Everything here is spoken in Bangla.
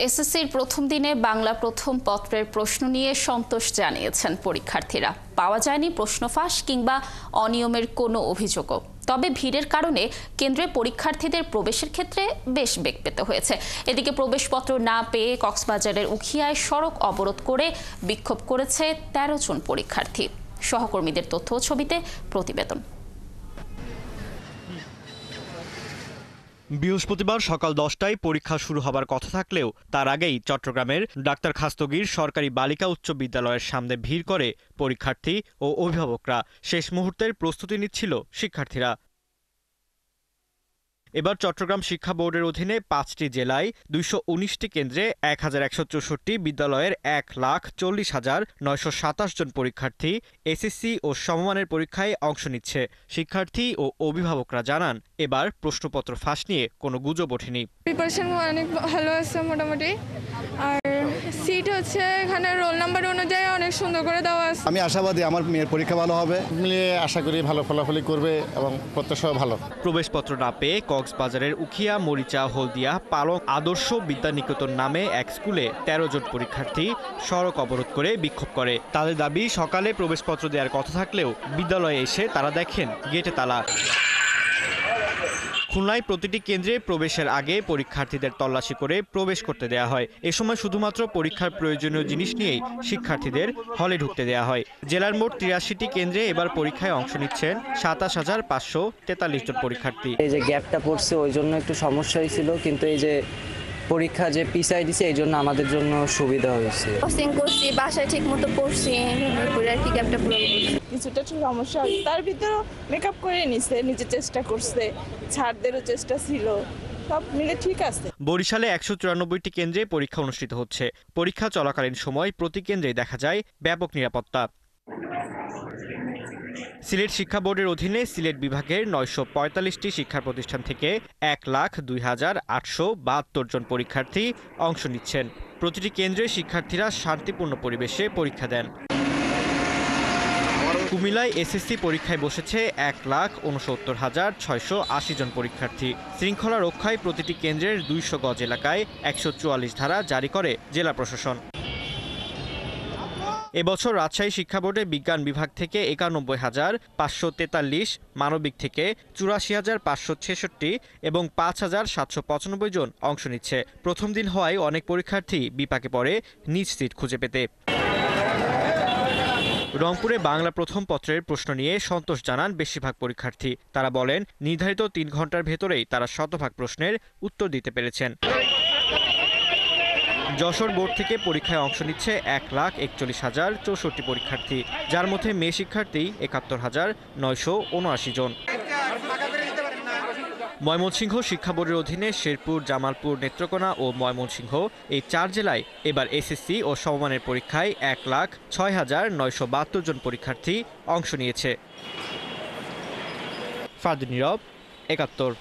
এসএসসির প্রথম দিনে বাংলা প্রথম পত্রের প্রশ্ন নিয়ে সন্তোষ জানিয়েছেন পরীক্ষার্থীরা। পাওয়া যায়নি প্রশ্ন ফাঁস কিংবা অনিয়মের কোনো অভিযোগও। তবে ভিড়ের কারণে কেন্দ্রে পরীক্ষার্থীদের প্রবেশের ক্ষেত্রে বেশ বেগ পেতে হয়েছে। এদিকে প্রবেশপত্র না পেয়ে কক্সবাজারের উখিয়ায় সড়ক অবরোধ করে বিক্ষোভ করেছে ১৩ জন পরীক্ষার্থী। সহকর্মীদের তথ্য ও ছবিতে প্রতিবেদন। বৃহস্পতিবার সকাল 10টায় পরীক্ষা শুরু হবার কথা থাকলেও তার আগেই চট্টগ্রামের ডাক্তার খাস্তগীর সরকারি বালিকা উচ্চ বিদ্যালয়ের সামনে ভিড় করে পরীক্ষার্থী ও অভিভাবকরা। শেষ মুহূর্তের প্রস্তুতি নিচ্ছিল শিক্ষার্থীরা। এবার চট্টগ্রাম শিক্ষা বোর্ডের অধীনে ৫টি জেলায় ২১৯টি কেন্দ্রে ১,১৬৪ বিদ্যালয়ের ১,৪০,৯২৭ জন পরীক্ষার্থী এসএসসি ও সমমানের পরীক্ষায় অংশ নিচ্ছে। শিক্ষার্থী ও অভিভাবকরা জানান, এবার প্রশ্নপত্র ফাঁস নিয়ে কোনো গুজব ওঠেনি। প্রিপারেশন অনেক ভালো আছে মোটামুটি, আর সিট হচ্ছে এখানে রোল নাম্বার অনুযায়ী অনেক সুন্দর করে দেওয়া আছে। আমি আশাবাদী আমার মেয়ের পরীক্ষা ভালো হবে, মিলিয়ে আশা করি ভালো ফলাফলই করবে এবং প্রত্যাশাও ভালো। প্রবেশপত্র না পেয়ে কক্সবাজারের উখিয়া, মরিচা, হলদিয়া, পালং আদর্শ বিদ্যানিকেতন নামে এক স্কুলে ১৩ জন পরীক্ষার্থী সড়ক অবরোধ করে বিক্ষোভ করে। তাদের দাবি, সকালে প্রবেশপত্র দেওয়ার কথা থাকলেও বিদ্যালয়ে এসে তারা দেখেন গেটে তালা। খুলনায় প্রতিটি কেন্দ্রে প্রবেশের আগে পরীক্ষার্থীদের তল্লাশি করে প্রবেশ করতে দেয়া হয়। এ সময় শুধুমাত্র পরীক্ষার প্রয়োজনীয় জিনিস নিয়েই শিক্ষার্থীদের হলে ঢুকতে দেয়া হয়। জেলার মোট ৮৩টি কেন্দ্রে এবার পরীক্ষায় অংশ নিচ্ছেন ২৭,৫৪৩ জন পরীক্ষার্থী। এই যে গ্যাপটা পড়ছে ওই জন্য একটু সমস্যা হয়েছিল, কিন্তু এই যে পরীক্ষা যে পিছাই দিছে এই জন্য আমাদের জন্য সুবিধা হয়েছে। কোচিং করছি, বাসায় ঠিক মতো পড়ছি, আর কি গ্যাপটা পূরণ করছি। কিছুটা একটু সমস্যা হয়, তার ভিতরে মেকআপ করে নিছে, নিজে চেষ্টা করছে, ছাড়দেরও চেষ্টা ছিল, সব মিলে ঠিক আছে। বরিশালে ১৯৪টি কেন্দ্রে পরীক্ষা অনুষ্ঠিত হচ্ছে। পরীক্ষা চলাকালীন সময় প্রতি কেন্দ্রে দেখা যায় ব্যাপক নিরাপত্তা। সিলেট শিক্ষা বোর্ডের অধীনে সিলেট বিভাগের ৯৪৫টি শিক্ষা প্রতিষ্ঠান থেকে ১,২,৮৭২ জন পরীক্ষার্থী অংশ নিচ্ছেন। প্রতিটি কেন্দ্রে শিক্ষার্থীরা শান্তিপূর্ণ পরিবেশে পরীক্ষা দেন। কুমিল্লায় এসএসসি পরীক্ষায় বসেছে ১,৬৯,৬৮০ জন পরীক্ষার্থী। শৃঙ্খলা রক্ষায় প্রতিটি কেন্দ্রের ২০০ গজ এলাকায় ১৪৪ ধারা জারি করে জেলা প্রশাসন। এবছর রাজশাহী শিক্ষা বোর্ডে বিজ্ঞান বিভাগ থেকে ৯১,৫৪৩, মানবিক থেকে ৮৪,৫৬৬ এবং ৫,৭৯৫ জন অংশ নিচ্ছে। প্রথম দিন হওয়ায় অনেক পরীক্ষার্থী বিপাকে পড়ে নিজ সিট খুঁজে পেতে। রংপুরে বাংলা প্রথম পত্রের প্রশ্ন নিয়ে সন্তোষ জানান বেশিরভাগ পরীক্ষার্থী। তারা বলেন, নির্ধারিত ৩ ঘন্টার ভেতরেই তারা শতভাগ প্রশ্নের উত্তর দিতে পেরেছেন। যশোর বোর্ড থেকে পরীক্ষায় অংশ নিচ্ছে ১,৪১,০৬৪ পরীক্ষার্থী, যার মধ্যে মেয়ে শিক্ষার্থী ৭১,৯৭৯ জন। ময়মনসিংহ শিক্ষা বোর্ডের অধীনে শেরপুর, জামালপুর, নেত্রকোনা ও ময়মনসিংহ এই ৪ জেলায় এবার এসএসসি ও সমমানের পরীক্ষায় ১,০৬,৯৭২ জন পরীক্ষার্থী অংশ নিয়েছে। ফারদিন নীরব, ৭১।